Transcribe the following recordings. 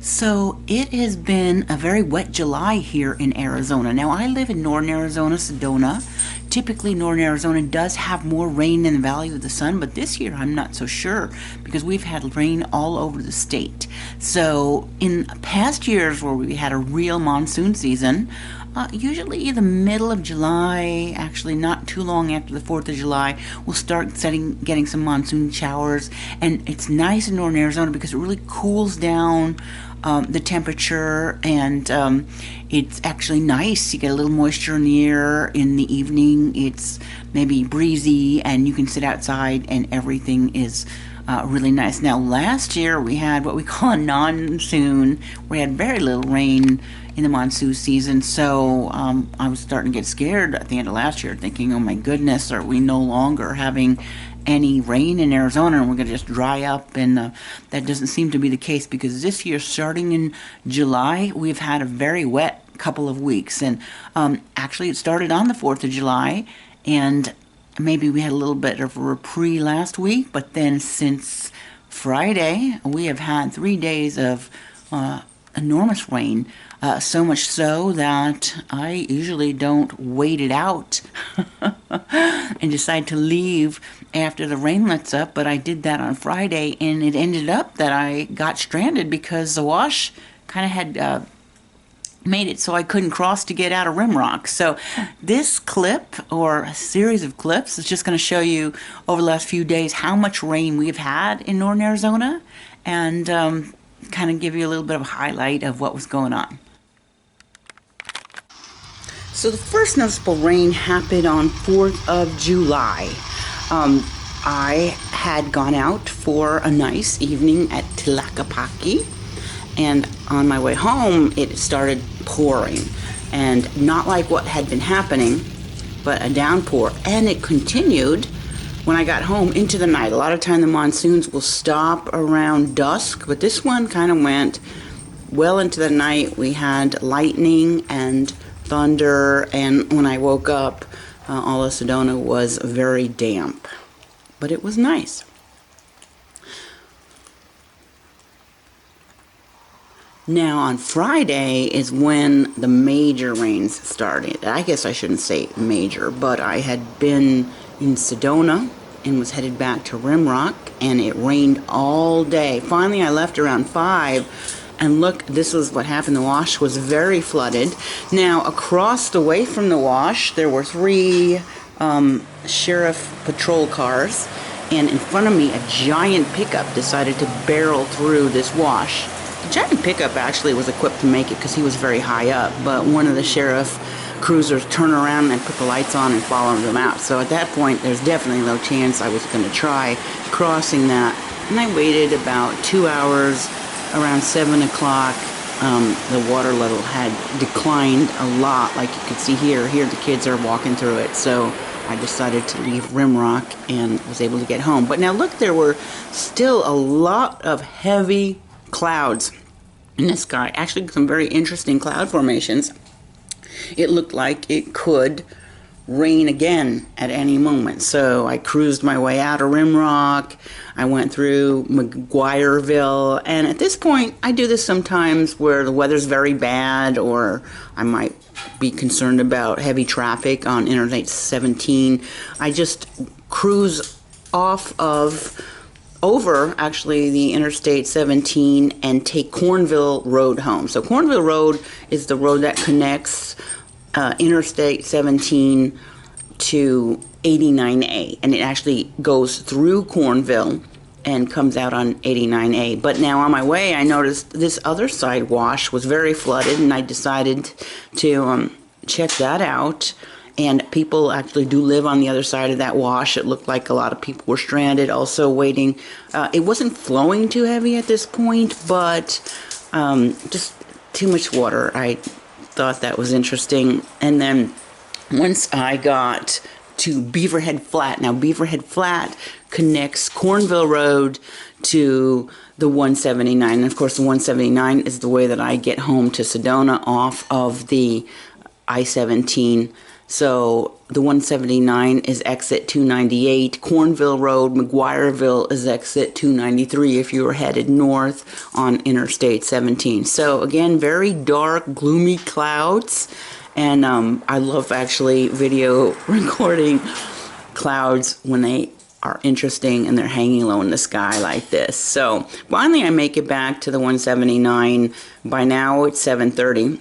So it has been a very wet July here in Arizona. Now I live in northern Arizona, Sedona. Typically northern Arizona does have more rain in the Valley of the Sun, but this year I'm not so sure because we've had rain all over the state. So in past years where we had a real monsoon season, usually the middle of July, actually not too long after the 4th of July, we'll start getting some monsoon showers. And it's nice in northern Arizona because it really cools down the temperature, and it's actually nice. You get a little moisture in the air in the evening. It's maybe breezy and you can sit outside and everything is really nice. Now last year we had what we call a monsoon. We had very little rain in the monsoon season, so I was starting to get scared at the end of last year, thinking, oh my goodness, are we no longer having any rain in Arizona and we're going to just dry up? And that doesn't seem to be the case, because this year, starting in July, we've had a very wet couple of weeks. And actually it started on the 4th of July, and maybe we had a little bit of a reprieve last week, but then since Friday we have had 3 days of enormous rain, so much so that I usually don't wait it out and decide to leave after the rain lets up, but I did that on Friday, and it ended up that I got stranded because the wash kind of had made it so I couldn't cross to get out of Rimrock. So this clip, or a series of clips, is just going to show you over the last few days how much rain we've had in northern Arizona, and kind of give you a little bit of a highlight of what was going on. So the first noticeable rain happened on 4th of July. I had gone out for a nice evening at Tlaquepaque, and on my way home it started pouring, and not like what had been happening, but a downpour, and it continued when I got home into the night. A lot of time the monsoons will stop around dusk, but this one kind of went well into the night. We had lightning and thunder, and when I woke up, all of Sedona was very damp, but it was nice. Now on Friday is when the major rains started. I guess I shouldn't say major, but I had been in Sedona and was headed back to Rimrock, and it rained all day. Finally I left around 5, and look, this is what happened. The wash was very flooded. Now across the way from the wash there were 3 sheriff patrol cars, and in front of me a giant pickup decided to barrel through this wash. The giant pickup actually was equipped to make it because he was very high up, but one of the sheriff cruisers turned around and put the lights on and followed them out. So at that point there's definitely no chance I was going to try crossing that, and I waited about 2 hours. Around 7 o'clock the water level had declined a lot, like you could see here the kids are walking through it. So I decided to leave Rimrock and was able to get home. But now look, there were still a lot of heavy clouds in the sky, actually some very interesting cloud formations. It looked like it could rain again at any moment. So I cruised my way out of Rimrock. I went through McGuireville, and at this point I do this sometimes where the weather's very bad, or I might be concerned about heavy traffic on Interstate 17. I just cruise over actually the Interstate 17 and take Cornville Road home. So Cornville Road is the road that connects Interstate 17 to 89A, and it actually goes through Cornville and comes out on 89A. But now on my way I noticed this other side wash was very flooded, and I decided to check that out. And people actually do live on the other side of that wash. It looked like a lot of people were stranded, also waiting. It wasn't flowing too heavy at this point, but just too much water. I thought that was interesting. And then once I got to Beaverhead Flat, now Beaverhead Flat connects Cornville Road to the 179. And of course the 179 is the way that I get home to Sedona off of the I-17 So the 179 is exit 298. Cornville Road, McGuireville is exit 293 if you were headed north on Interstate 17. So again, very dark, gloomy clouds. And I love actually video recording clouds when they are interesting and they're hanging low in the sky like this. So finally I make it back to the 179. By now it's 7:30.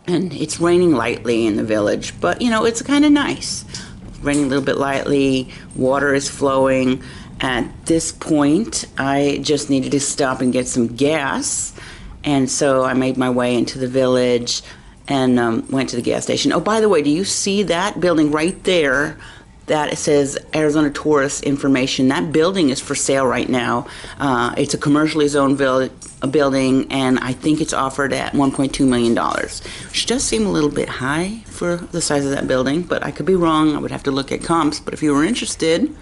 And it's raining lightly in the village, but you know, it's kind of nice. Raining a little bit lightly, water is flowing. At this point, I just needed to stop and get some gas. And so I made my way into the village and went to the gas station. Oh, by the way, do you see that building right there? That it says Arizona Tourist Information. That building is for sale right now. It's a commercially zoned building, and I think it's offered at $1.2 million, which does seem a little bit high for the size of that building, but I could be wrong. I would have to look at comps, but if you were interested,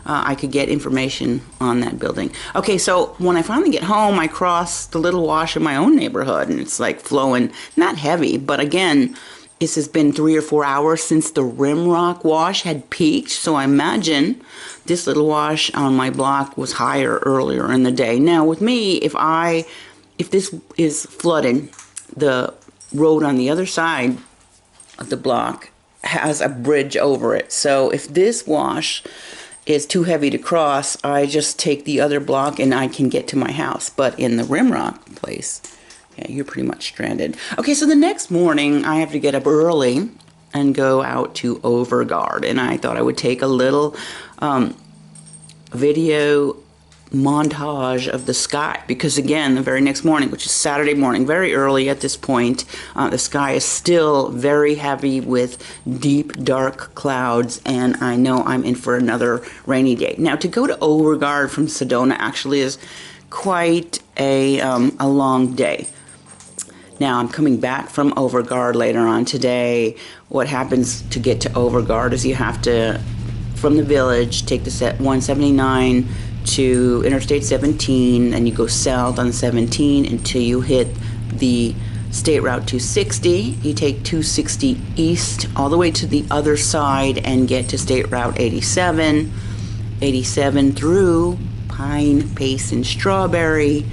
I could get information on that building. Okay, so when I finally get home, I cross the little wash in my own neighborhood, and it's like flowing, not heavy, but again, this has been 3 or 4 hours since the Rimrock wash had peaked, so I imagine this little wash on my block was higher earlier in the day. Now with me, if this is flooded, the road on the other side of the block has a bridge over it. So if this wash is too heavy to cross, I just take the other block and I can get to my house. But in the Rimrock place, yeah, you're pretty much stranded. Okay, so the next morning I have to get up early and go out to Ovegaard, and I thought I would take a little video montage of the sky, because again, the very next morning, which is Saturday morning, very early at this point, the sky is still very heavy with deep dark clouds, and I know I'm in for another rainy day. Now to go to Ovegaard from Sedona actually is quite a long day. Now, I'm coming back from Ovegaard later on today. What happens to get to Ovegaard is you have to, from the village, take the 179 to Interstate 17, and you go south on 17 until you hit the State Route 260. You take 260 east all the way to the other side and get to State Route 87. 87 through Pine, Payson, Strawberry,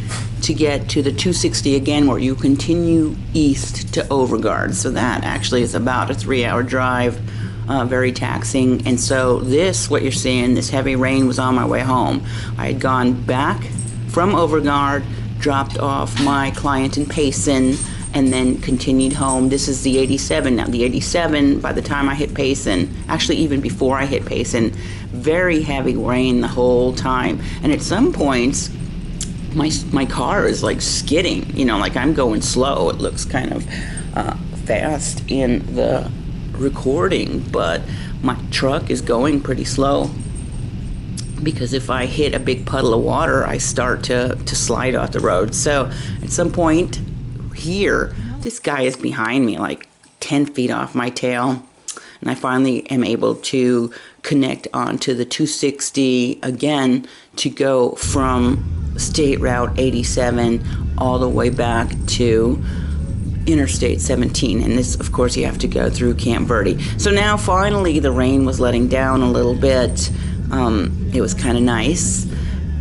to get to the 260 again, where you continue east to Ovegaard. So that actually is about a 3-hour drive, very taxing. And so this, what you're seeing, this heavy rain was on my way home. I had gone back from Ovegaard, dropped off my client in Payson, and then continued home. This is the 87. Now the 87, by the time I hit Payson, actually even before I hit Payson, very heavy rain the whole time. And at some points, my car is like skidding, you know, like I'm going slow. It looks kind of fast in the recording, but my truck is going pretty slow, because if I hit a big puddle of water, I start to slide off the road. So at some point here, this guy is behind me, like 10 feet off my tail, and I finally am able to connect onto the 260 again to go from State Route 87 all the way back to Interstate 17. And this, of course, you have to go through Camp Verde. So now finally the rain was letting down a little bit. It was kind of nice,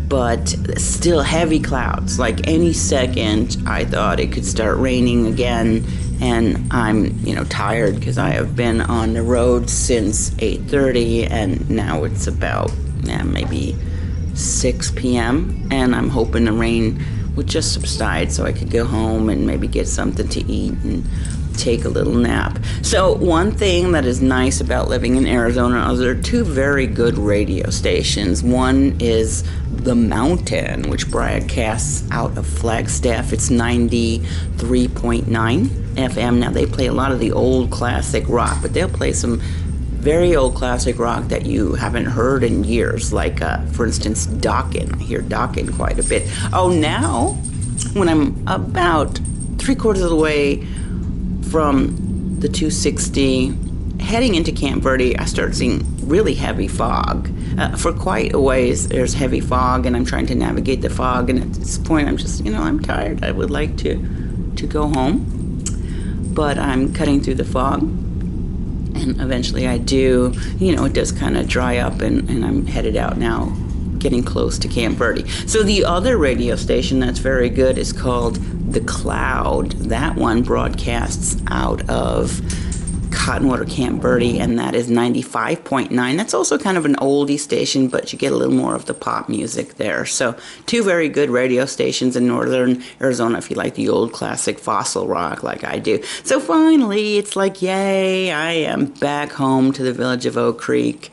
but still heavy clouds. Like any second I thought it could start raining again, and I'm, you know, tired because I have been on the road since 8:30, and now it's about maybe 6 p.m. and I'm hoping the rain would just subside so I could go home and maybe get something to eat and take a little nap. So one thing that is nice about living in Arizona is there are two very good radio stations. One is The Mountain, which broadcasts out of Flagstaff. It's 93.9 FM. Now they play a lot of the old classic rock, but they'll play some very old classic rock that you haven't heard in years, like for instance Dokken. I hear Dokken quite a bit. Oh, now when I'm about 3/4 of the way from the 260 heading into Camp Verde, I start seeing really heavy fog. For quite a ways there's heavy fog, and I'm trying to navigate the fog, and at this point I'm just, I'm tired. I would like to go home, but I'm cutting through the fog. And eventually I do, you know, it does kind of dry up, and I'm headed out now, getting close to Camp Verde. So the other radio station that's very good is called The Cloud. That one broadcasts out of Cottonwood or Camp Verde, and that is 95.9. That's also kind of an oldie station, but you get a little more of the pop music there. So two very good radio stations in northern Arizona if you like the old classic fossil rock like I do. So finally, it's like, yay, I am back home to the village of Oak Creek.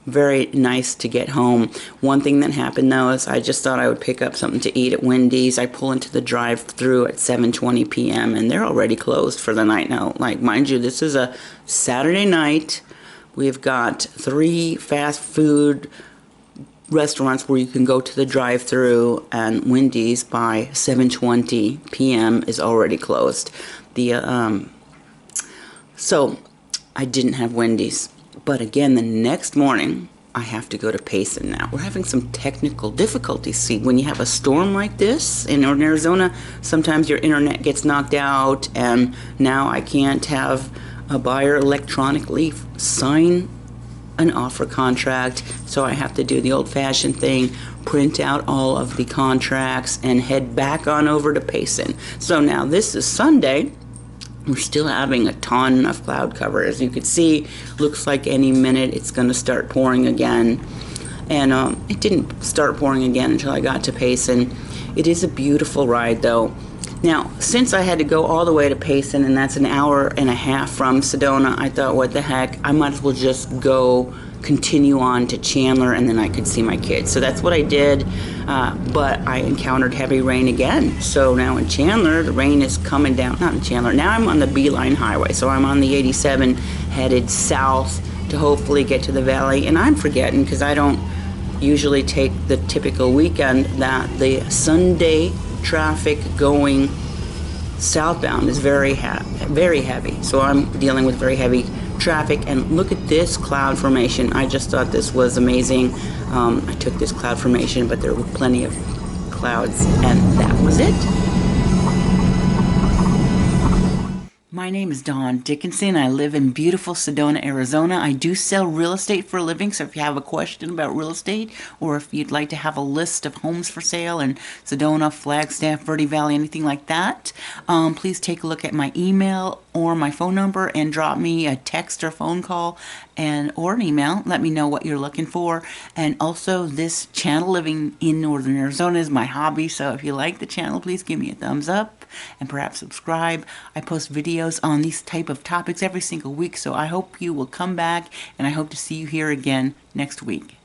Very nice to get home. One thing that happened though is I just thought I would pick up something to eat at Wendy's. I pull into the drive-thru at 7:20 p.m. and they're already closed for the night now. Like, mind you, this is a Saturday night. We've got 3 fast food restaurants where you can go to the drive-thru, and Wendy's by 7:20 p.m. is already closed. So I didn't have Wendy's. But again, the next morning, I have to go to Payson now. We're having some technical difficulties. See, when you have a storm like this in northern Arizona, sometimes your internet gets knocked out, and now I can't have a buyer electronically sign an offer contract, so I have to do the old-fashioned thing, print out all of the contracts, and head back on over to Payson. So now this is Sunday. We're still having a ton of cloud cover. As you can see, looks like any minute it's going to start pouring again. And it didn't start pouring again until I got to Payson. It is a beautiful ride though. Now, since I had to go all the way to Payson, and that's an hour and a half from Sedona, I thought, what the heck, I might as well just continue on to Chandler, and then I could see my kids. So that's what I did, but I encountered heavy rain again. So now in Chandler, the rain is coming down, not in Chandler, now I'm on the Beeline Highway. So I'm on the 87 headed south to hopefully get to the valley, and I'm forgetting because I don't usually take the typical weekend that the Sunday traffic going southbound is very heavy. So I'm dealing with very heavy traffic, and look at this cloud formation. I just thought this was amazing. I took this cloud formation, but there were plenty of clouds, and that was it. My name is Dawn Dickinson. I live in beautiful Sedona, Arizona. I do sell real estate for a living, so if you have a question about real estate, or if you'd like to have a list of homes for sale in Sedona, Flagstaff, Verde Valley, anything like that, please take a look at my email or my phone number and drop me a text or phone call or an email. Let me know what you're looking for. And also, this channel, living in northern Arizona, is my hobby, so if you like the channel, please give me a thumbs up and perhaps subscribe. I post videos on these type of topics every single week, so I hope you will come back, and I hope to see you here again next week.